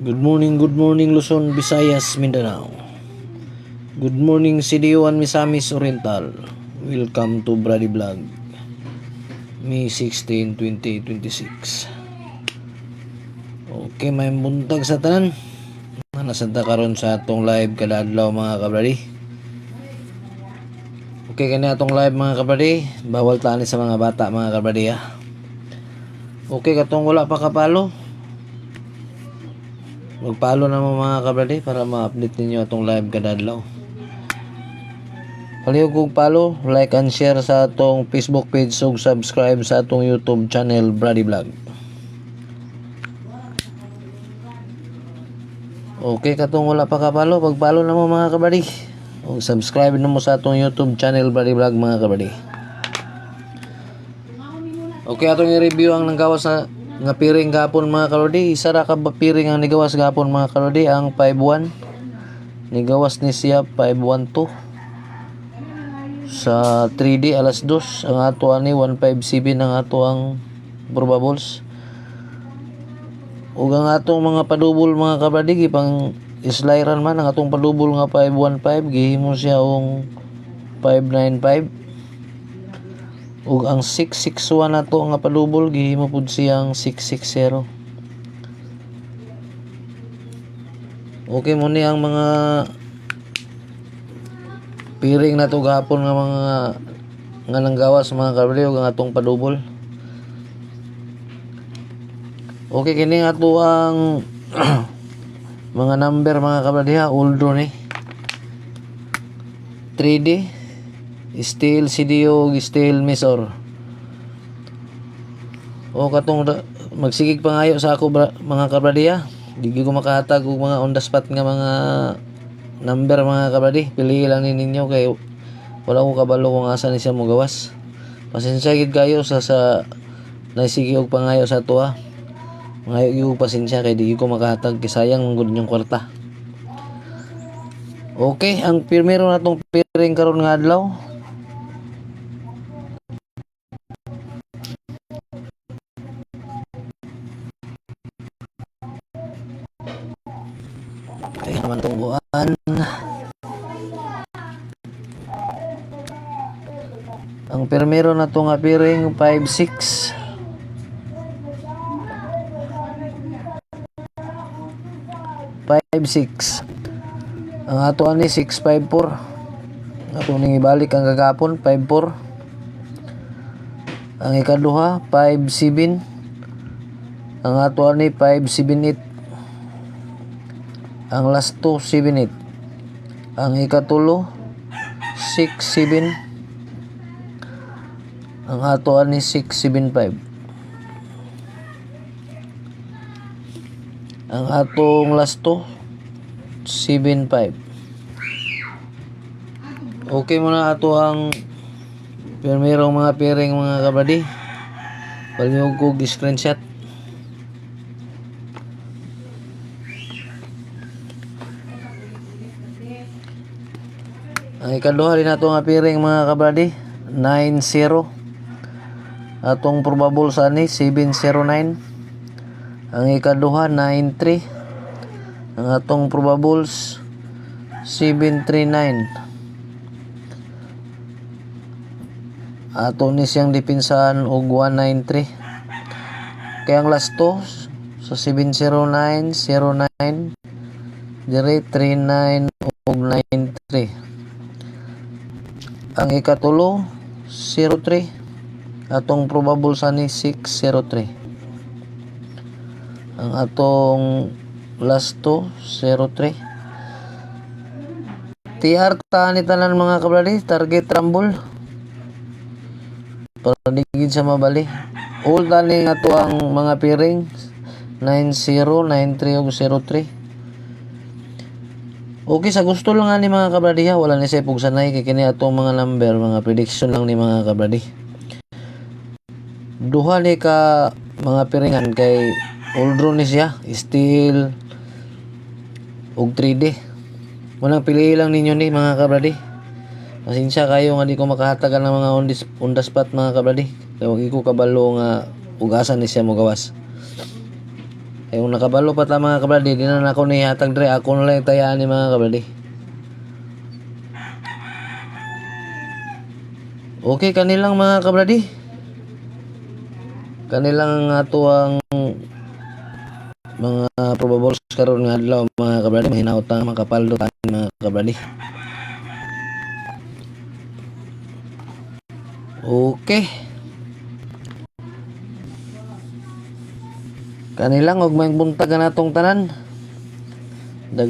Good morning Luzon, Visayas, Mindanao. Good morning CDO and Misamis Oriental. Welcome to Brady Vlog. May 16, 2026. Okay, may buntag sa tanan. Nasanta karon sa atong live kada adlaw mga kabradi. Okay, kani atong live mga kabradi. Bawal tani sa mga bata mga kabradi ha. Okay, katong wala pa kapalo. Mag-follow na mga kabradi para ma-update ninyo atong live kada adlaw. Palihog kong follow, like and share sa atong Facebook page ug subscribe sa atong YouTube channel Brady Vlog. Okay, katong wala pa ka-follow, pag-follow na mo mga kabradi. Ug subscribe na mo sa atong YouTube channel Brady Vlog mga kabradi. Okay, atong i-review ang nanggawas sa nga piring gapon mga kalodi. Isa ra ka piring ang nigawas gapon mga kalodi, ang 5-1 nigawas ni siya 5-1-2 sa 3D alas 2. Ang ato ani 157 ang ato ang probables. Ug ang atong mga padubol mga kalodi gipang islairan man ang atong padubol nga 515 gihimo siya og 595. Ug ang 661 nato nga padubol gihimo pud siyang 660. Okay mo ni ang mga piring nato gahapon nga mga nga nanggawas mga kabradi ug ang atong padubol. Okay, kini ato ang mga number mga kabradi ha, oldo ni 3D steel CDO steel misor. O katong magsigig pangayo sa ako mga kabradiya. Di ko makahatag og mga on the spot nga mga number mga kabradi. Pili lang ninyo kay wala ko kabalo kung asa ni siya mo gawas. Pasensya gid kayo sa naisigi og pangayo sa ato ha. Mangayo gyud pasensya kay di ko makahatag kay sayang gud yung kwarta. Okay, ang primero natong piring karon nga adlaw. Okay, naman tungguan. Ang primero na to nga piring 5-6. 5-6. Ang ato ani 654. Ato ning ibalik ang kagapon 54. Ang ikaduha 57. Ang ato ani 578. Ang last 278. Ang ikatulo 67. Ang ato ani 675. Ang atong last 275. Okay muna ato ang pirmirong mga piring mga kabradi. Palihog ko screenshot. Ang ikaduha rin ato nga piring mga kabradi 9-0. Atong probable sa ni 709. Ang ikaduha 9-3. Ang atong probables 739. Ato ni siyang dipinsahan og 193. Kaya ang last 2 sa 709 09 dire 39 og 93. Ang ikatulo 03. Atong probable sa ni 603. Ang atong last 2 03. TR tani tanan mga kabradi, target rumble para digid sa mabali. All tani ato ang mga piring 90 93 ug 03. Okay, sa gusto lang ni mga kabradi ha, wala ni sa ipog sanay kay kini atong mga number, mga prediction lang ni mga kabradi. Duha ni ka mga piringan kay oldro ni siya, steel ug 3D. Munang pili lang ninyo ni mga kabradi. Pasensya kayo nga di ko makahatagan ng mga on the spot mga kabradi. Kay wag ko kabalo nga ugasan ni siya mo gawas. Kung nakabalo pa ta mga kabradi, di na ako ni hatag dre, ako na lang tayaan ni mga kabradi. Okay, kanilang mga kabradi. Kanilang ato ang mga probables karon nga adlaw mga kabradi, mahinaot ang makapaldo ta mga kabradi. Okay. Kanilang og may buntag na natong tanan.